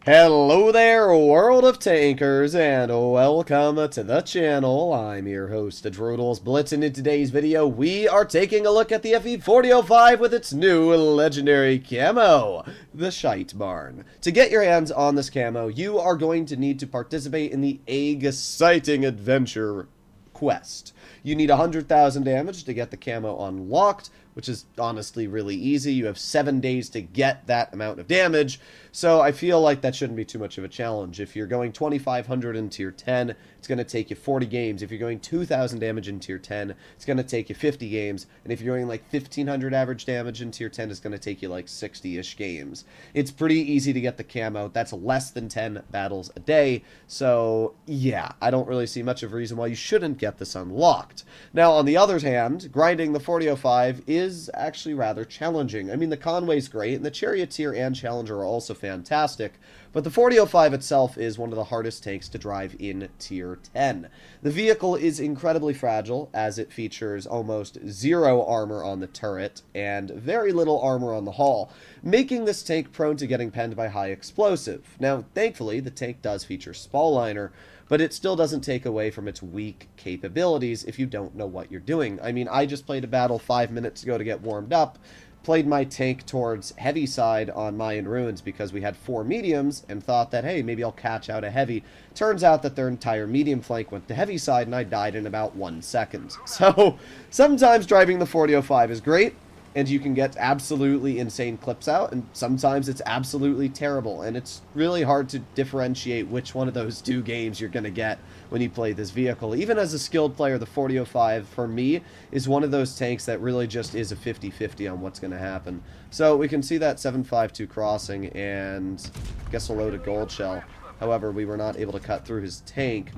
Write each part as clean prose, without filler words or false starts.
Hello there, world of tankers, and welcome to the channel. I'm your host, Droodles Blitz, and in today's video, we are taking a look at the FV4005 with its new legendary camo, the Shite Barn. To get your hands on this camo, you are going to need to participate in the exciting adventure quest. You need 100,000 damage to get the camo unlocked, which is honestly really easy. You have 7 days to get that amount of damage, so I feel like that shouldn't be too much of a challenge. If you're going 2,500 in tier 10, it's going to take you 40 games. If you're going 2,000 damage in tier 10, it's going to take you 50 games. And if you're going like 1,500 average damage in tier 10, it's going to take you like 60-ish games. It's pretty easy to get the camo. That's less than 10 battles a day, so yeah, I don't really see much of a reason why you shouldn't get this unlocked. Now, on the other hand, grinding the 4005 is actually rather challenging. I mean, the Conway's great, and the Charioteer and Challenger are also fantastic, but the 4005 itself is one of the hardest tanks to drive in tier 10. The vehicle is incredibly fragile, as it features almost zero armor on the turret and very little armor on the hull, making this tank prone to getting penned by high explosive. Now, thankfully, the tank does feature spall liner, but it still doesn't take away from its weak capabilities if you don't know what you're doing. I mean, I just played a battle 5 minutes ago to get warmed up, played my tank towards heavy side on Mayan Ruins because we had 4 mediums and thought that, hey, maybe I'll catch out a heavy. Turns out that their entire medium flank went to heavy side and I died in about 1 second. So sometimes driving the 4005 is great, and you can get absolutely insane clips out, and sometimes it's absolutely terrible, and it's really hard to differentiate which one of those 2 games you're going to get when you play this vehicle. Even as a skilled player, the 4005, for me, is one of those tanks that really just is a 50-50 on what's going to happen. So we can see that 752 crossing, and I guess a load of gold shell. However, we were not able to cut through his tank,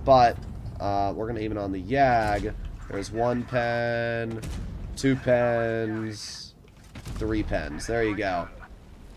but we're going to aim it on the Yag. There's 1 pen... 2 pens, 3 pens. There you go.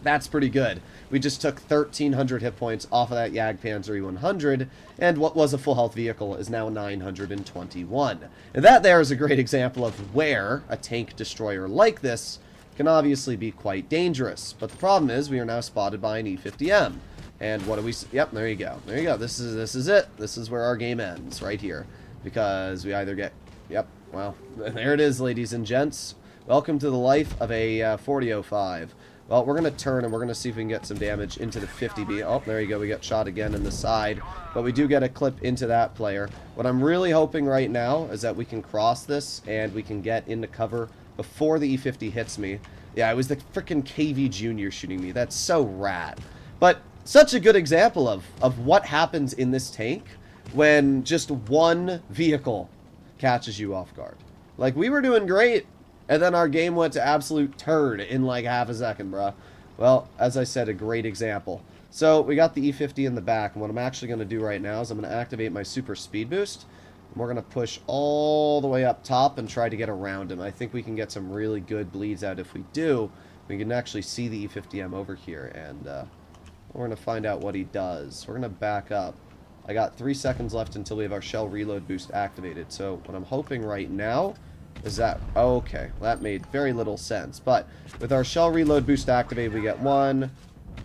That's pretty good. We just took 1,300 hit points off of that Yag Panzer 100, and what was a full health vehicle is now 921. And that there is a great example of where a tank destroyer like this can obviously be quite dangerous. But the problem is we are now spotted by an E50M. And what do we... Yep, there you go. There you go. This is it. This is where our game ends, right here. Because we either get... Yep. Well, there it is, ladies and gents. Welcome to the life of a 4005. Well, we're going to turn and we're going to see if we can get some damage into the 50B. Oh, there you go. We got shot again in the side. But we do get a clip into that player. What I'm really hoping right now is that we can cross this and we can get into cover before the E50 hits me. Yeah, it was the freaking KV Junior shooting me. That's so rad. But such a good example of what happens in this tank when just one vehicle catches you off guard. Like, we were doing great, and then our game went to absolute turd in like half a second, bruh. Well, as I said, a great example. So we got the E50 in the back, and what I'm actually going to do right now is I'm going to activate my super speed boost, and we're going to push all the way up top and try to get around him. I think we can get some really good bleeds out. If we do, we can actually see the E50M over here, and we're going to find out what he does. We're going to back up. I got 3 seconds left until we have our shell reload boost activated. So what I'm hoping right now is that... Okay, that made very little sense. But with our shell reload boost activated, we get 1,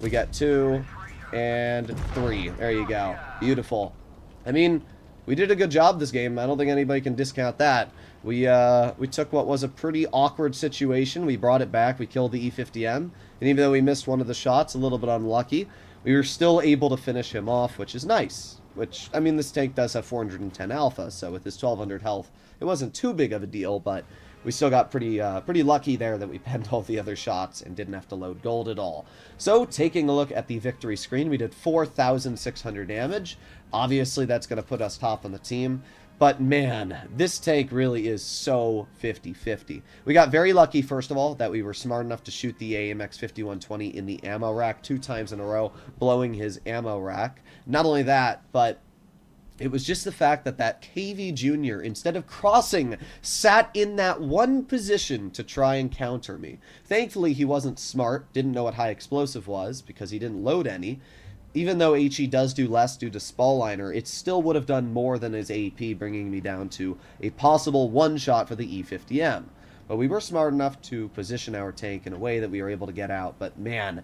we get 2, and 3. There you go. Beautiful. I mean, we did a good job this game. I don't think anybody can discount that. We took what was a pretty awkward situation. We brought it back. We killed the E50M. And even though we missed one of the shots, a little bit unlucky, we were still able to finish him off, which is nice. Which, I mean, this tank does have 410 alpha, so with his 1200 health, it wasn't too big of a deal, but we still got pretty lucky there that we penned all the other shots and didn't have to load gold at all. So, taking a look at the victory screen, we did 4,600 damage. Obviously, that's going to put us top on the team. But man, this tank really is so 50-50. We got very lucky, first of all, that we were smart enough to shoot the AMX 5120 in the ammo rack 2 times in a row, blowing his ammo rack. Not only that, but it was just the fact that that KV Junior, instead of crossing, sat in that one position to try and counter me. Thankfully, he wasn't smart, didn't know what high explosive was, because he didn't load any. Even though HE does do less due to spall liner, it still would have done more than his AP, bringing me down to a possible one-shot for the E50M. But we were smart enough to position our tank in a way that we were able to get out. But man,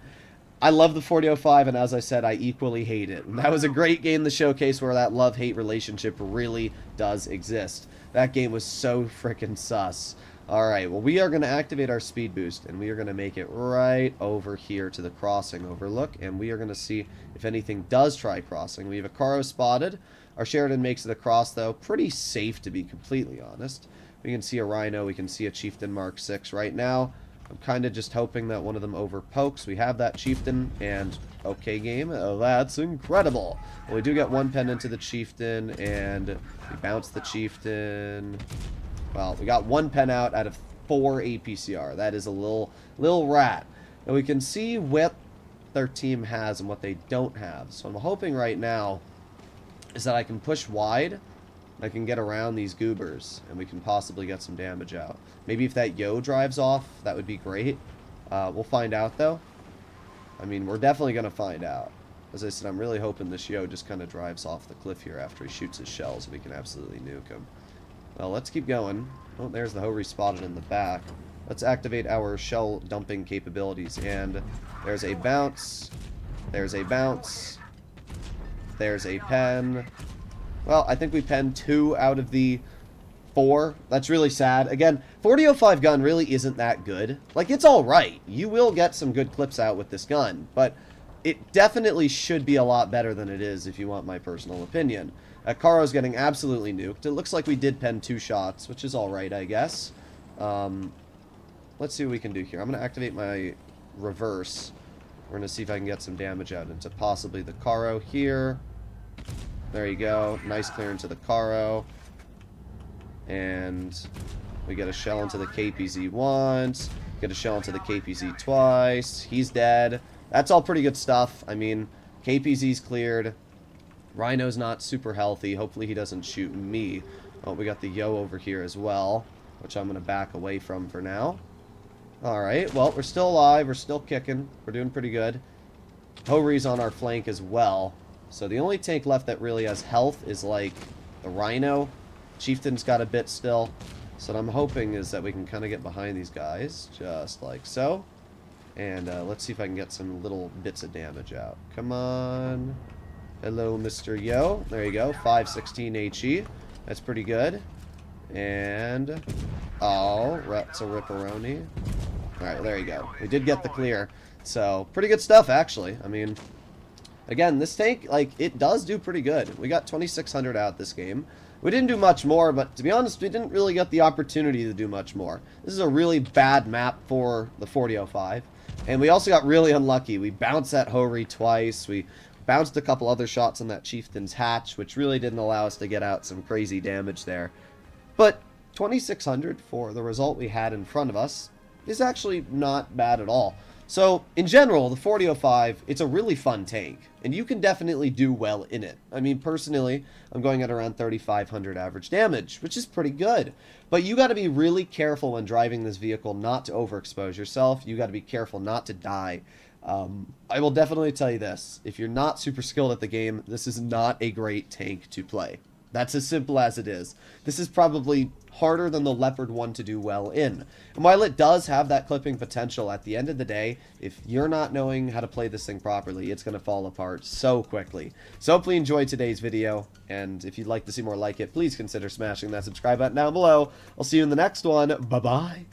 I love the 4005, and as I said, I equally hate it. And that was a great game to showcase where that love-hate relationship really does exist. That game was so freaking sus. Alright, well, we are going to activate our speed boost, and we are going to make it right over here to the crossing overlook, and we are going to see if anything does try crossing. We have a Caro spotted. Our Sheridan makes it across, though. Pretty safe, to be completely honest. We can see a Rhino. We can see a Chieftain Mark 6 right now. I'm kind of just hoping that one of them overpokes. We have that Chieftain, and okay game. Oh, that's incredible. Well, we do get one pen into the Chieftain, and we bounce the Chieftain. Well, we got one pen out of 4 APCR. That is a little rat. And we can see what their team has and what they don't have. So I'm hoping right now is that I can push wide. I can get around these goobers, and we can possibly get some damage out. Maybe if that Yo drives off, that would be great. We'll find out, though. I mean, we're definitely going to find out. As I said, I'm really hoping this Yo just kind of drives off the cliff here after he shoots his shells, and we can absolutely nuke him. Well, let's keep going. Oh, there's the Ho-Re spotted in the back. Let's activate our shell dumping capabilities, and there's a bounce. There's a bounce. There's a pen. Well, I think we penned 2 out of the 4. That's really sad. Again, 4005 gun really isn't that good. Like, it's alright. You will get some good clips out with this gun, but it definitely should be a lot better than it is, if you want my personal opinion. Caro's getting absolutely nuked. It looks like we did pen 2 shots, which is alright, I guess. Let's see what we can do here. I'm going to activate my reverse. We're going to see if I can get some damage out into possibly the Caro here. There you go. Nice clear into the Caro. And we get a shell into the KPZ once. Get a shell into the KPZ twice. He's dead. That's all pretty good stuff. I mean, KPZ's cleared. Rhino's not super healthy. Hopefully he doesn't shoot me. Oh, we got the Yo over here as well, which I'm going to back away from for now. Alright, well, we're still alive. We're still kicking. We're doing pretty good. Ho-Re's on our flank as well. So the only tank left that really has health is, like, the Rhino. Chieftain's got a bit still. So what I'm hoping is that we can kind of get behind these guys, just like so. And let's see if I can get some little bits of damage out. Come on. Hello, Mr. Yo. There you go. 516 HE. That's pretty good. And... oh, that's a Ripperoni. Alright, there you go. We did get the clear. So, pretty good stuff, actually. I mean... again, this tank, like, it does do pretty good. We got 2,600 out this game. We didn't do much more, but to be honest, we didn't really get the opportunity to do much more. This is a really bad map for the 4005. And we also got really unlucky. We bounced that Ho-Re twice. We bounced a couple other shots on that Chieftain's hatch, which really didn't allow us to get out some crazy damage there. But 2,600 for the result we had in front of us is actually not bad at all. So, in general, the 4005, it's a really fun tank, and you can definitely do well in it. I mean, personally, I'm going at around 3,500 average damage, which is pretty good. But you got to be really careful when driving this vehicle not to overexpose yourself. You got to be careful not to die. I will definitely tell you this. If you're not super skilled at the game, this is not a great tank to play. That's as simple as it is. This is probably harder than the Leopard 1 to do well in. And while it does have that clipping potential, at the end of the day, if you're not knowing how to play this thing properly, it's going to fall apart so quickly. So hopefully you enjoyed today's video, and if you'd like to see more like it, please consider smashing that subscribe button down below. I'll see you in the next one. Bye-bye.